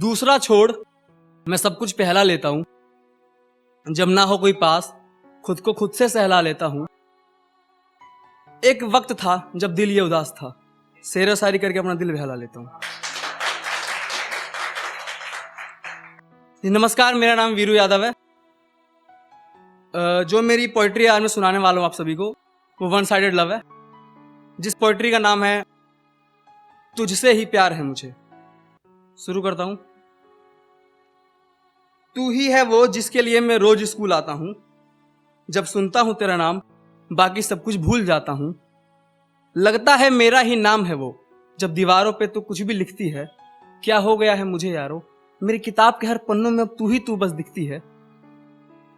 दूसरा छोड़, मैं सब कुछ पहला लेता हूं। जब ना हो कोई पास, खुद को खुद से सहला लेता हूं। एक वक्त था जब दिल ये उदास था, शेरो शायरी करके अपना दिल बहला लेता हूं। नमस्कार, मेरा नाम वीरू यादव है। जो मेरी पोइट्री आज मैं सुनाने वाला हूं आप सभी को, वो वन साइडेड लव है, जिस पोइट्री का नाम है तुझसे ही प्यार है मुझे। शुरू करता हूं। तू ही है वो जिसके लिए मैं रोज स्कूल आता हूं। जब सुनता हूं तेरा नाम, बाकी सब कुछ भूल जाता हूं। लगता है मेरा ही नाम है वो, जब दीवारों पे तू कुछ भी लिखती है। क्या हो गया है मुझे यारो, मेरी किताब के हर पन्नों में अब तू ही तू बस दिखती है।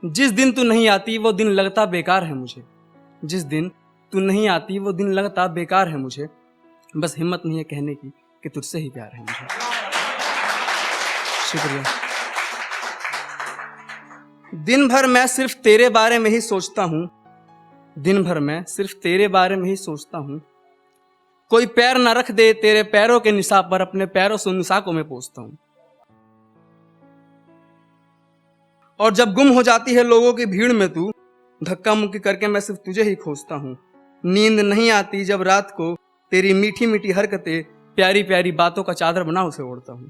जिस दिन तू नहीं आती वो दिन लगता बेकार है मुझे। जिस दिन तू नहीं आती वो दिन लगता बेकार है मुझे। बस हिम्मत नहीं है कहने की कि तुझसे ही प्यार है मुझे। शुक्रिया। दिन भर मैं सिर्फ तेरे बारे में ही सोचता हूं। दिन भर मैं सिर्फ तेरे बारे में ही सोचता हूं। कोई पैर ना रख दे तेरे पैरों के निशान पर, अपने पैरों से निशा को मैं पोंछता हूं। और जब गुम हो जाती है लोगों की भीड़ में तू, धक्का मुक्की करके मैं सिर्फ तुझे ही खोजता हूं। नींद नहीं आती जब रात को तेरी मीठी मीठी हरकतें, प्यारी प्यारी बातों का चादर बना उसे ओढ़ता हूं।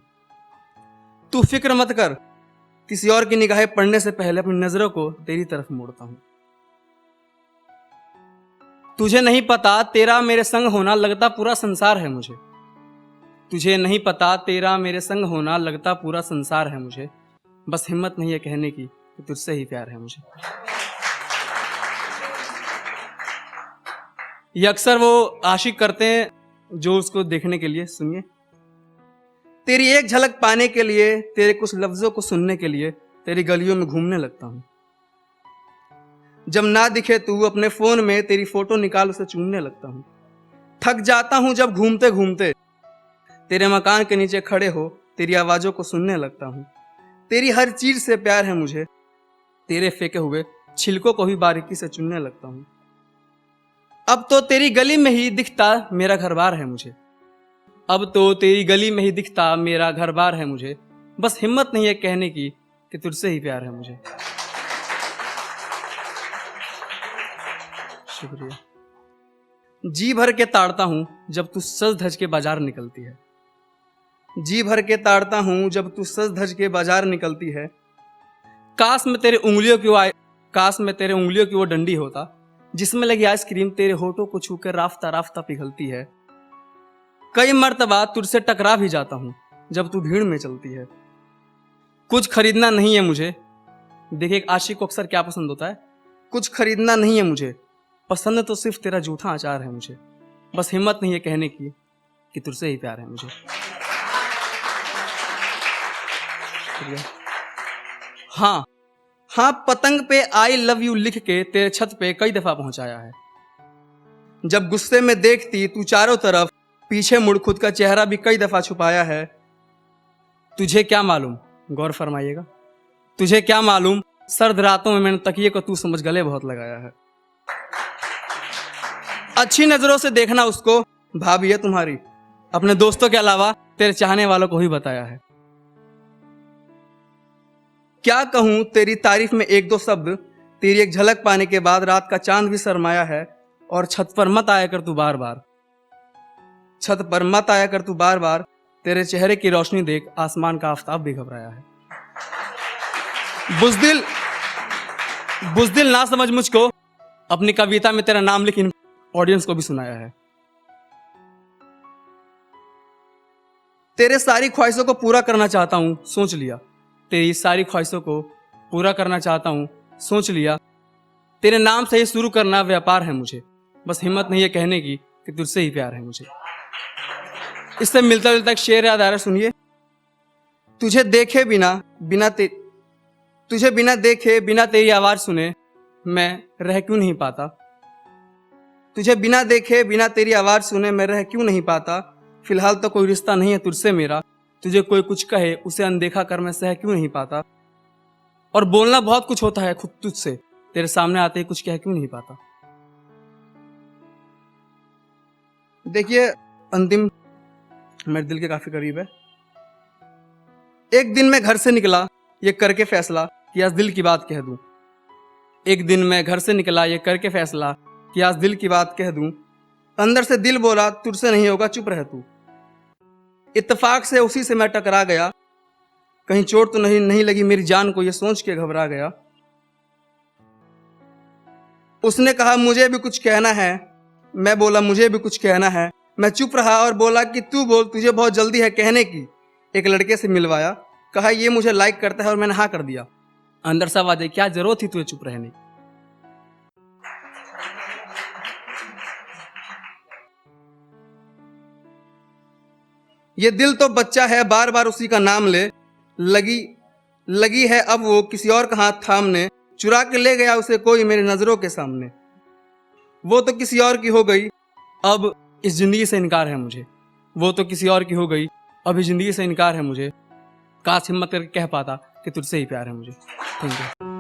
तू फिक्र मत कर, किसी और की निगाहें पड़ने से पहले अपनी नजरों को तेरी तरफ मोड़ता हूं। तुझे नहीं पता तेरा मेरे संग होना लगता पूरा संसार है मुझे। तुझे नहीं पता तेरा मेरे संग होना लगता पूरा संसार है मुझे। बस हिम्मत नहीं है कहने की कि तुझसे ही प्यार है मुझे। ये अक्सर वो आशिक करते हैं जो उसको देखने के लिए। सुनिए। तेरी एक झलक पाने के लिए, तेरे कुछ लफ्जों को सुनने के लिए तेरी गलियों में घूमने लगता हूं। जब ना दिखे तू अपने फोन में तेरी फोटो निकाल उसे चूमने लगता हूं। थक जाता हूं जब घूमते घूमते तेरे मकान के नीचे खड़े हो तेरी आवाजों को सुनने लगता हूं। तेरी हर चीज से प्यार है मुझे, तेरे फेंके हुए छिलकों को भी बारीकी से चुनने लगता हूं। अब तो तेरी गली में ही दिखता मेरा घर बार है मुझे। अब तो तेरी गली में ही दिखता मेरा घर बार है मुझे। बस हिम्मत नहीं है कहने की कि तुझसे ही प्यार है मुझे। शुक्रिया। जी भर के ताड़ता हूं जब तू सज धज के बाजार निकलती है। जी भर के ताड़ता हूं जब तू सज धज के बाजार निकलती है। काश में तेरे उंगलियों की वो डंडी होता, जिसमें लगी आइसक्रीम तेरे होठों को छूकर राफ्ता राफ्ता पिघलती है। कई मर्तबा तुझसे टकरा भी जाता हूं जब तू भीड़ में चलती है। कुछ खरीदना नहीं है मुझे। देखिए, एक आशिक को अक्सर क्या पसंद होता है। कुछ खरीदना नहीं है मुझे, पसंद तो सिर्फ तेरा जूठा अचार है मुझे। बस हिम्मत नहीं है कहने की कि तुझसे ही प्यार है मुझे। हाँ हाँ, पतंग पे आई लव यू लिख के तेरे छत पे कई दफा पहुंचाया है। जब गुस्से में देखती तू चारों तरफ, पीछे मुड़ खुद का चेहरा भी कई दफा छुपाया है। तुझे क्या मालूम, गौर फरमाइएगा, तुझे क्या मालूम सर्द रातों में मैंने तकिए को तू समझ गले बहुत लगाया है। अच्छी नजरों से देखना उसको, भाभी है तुम्हारी, अपने दोस्तों के अलावा तेरे चाहने वालों को ही बताया है। क्या कहूं तेरी तारीफ में एक दो शब्द, तेरी एक झलक पाने के बाद रात का चांद भी शर्माया है। और छत पर मत आया कर तू बार बार, छत पर मत आया कर तू बार बार, तेरे चेहरे की रोशनी देख आसमान का आफताब भी घबराया है। बुज़दिल ना समझ मुझको, अपनी कविता में तेरा नाम लिख इन ऑडियंस को भी सुनाया है। तेरे सारी ख्वाहिशों को पूरा करना चाहता हूं, सोच लिया। तेरी सारी ख्वाहिशों को पूरा करना चाहता हूं, सोच लिया। तेरे नाम से ही शुरू करना व्यापार है मुझे। बस हिम्मत नहीं है कहने की कि तुझसे ही प्यार है मुझे। इससे मिलता जुलता एक शेर याद आ रहा है, सुनिए। तुझे बिना देखे बिना तेरी आवाज सुने मैं रह क्यों नहीं पाता। तुझे बिना देखे बिना तेरी आवाज सुने मैं रह क्यों नहीं पाता। फिलहाल तो कोई रिश्ता नहीं है तुझसे मेरा, तुझे कोई कुछ कहे उसे अनदेखा कर मैं सह क्यों नहीं पाता। और बोलना बहुत कुछ होता है खुद तुझसे, तेरे सामने आते ही कुछ कह क्यों नहीं पाता। देखिए, अंतिम मेरे दिल के काफी करीब है। एक दिन मैं घर से निकला ये करके फैसला कि आज दिल की बात कह दूं। एक दिन मैं घर से निकला ये करके फैसला कि आज दिल की बात कह दूं। अंदर से दिल बोला तुझसे नहीं होगा, चुप रह तू। इत्तेफाक से उसी से मैं टकरा गया, कहीं चोट तो नहीं लगी मेरी जान को, ये सोच के घबरा गया। उसने कहा मुझे भी कुछ कहना है, मैं बोला मुझे भी कुछ कहना है। मैं चुप रहा और बोला कि तू बोल, तुझे बहुत जल्दी है कहने की। एक लड़के से मिलवाया, कहा ये मुझे लाइक करता है और मैंने हाँ कर दिया। अंदर से आवाज आई, क्या जरूरत थी तुझे चुप रहने की। ये दिल तो बच्चा है बार बार उसी का नाम ले, लगी है अब वो किसी और का हाथ थामने। चुरा के ले गया उसे कोई मेरी नजरों के सामने। वो तो किसी और की हो गई, अब इस जिंदगी से इनकार है मुझे। वो तो किसी और की हो गई, अब इस जिंदगी से इनकार है मुझे। काश हिम्मत करके कह पाता कि तुझसे ही प्यार है मुझे। Thank you.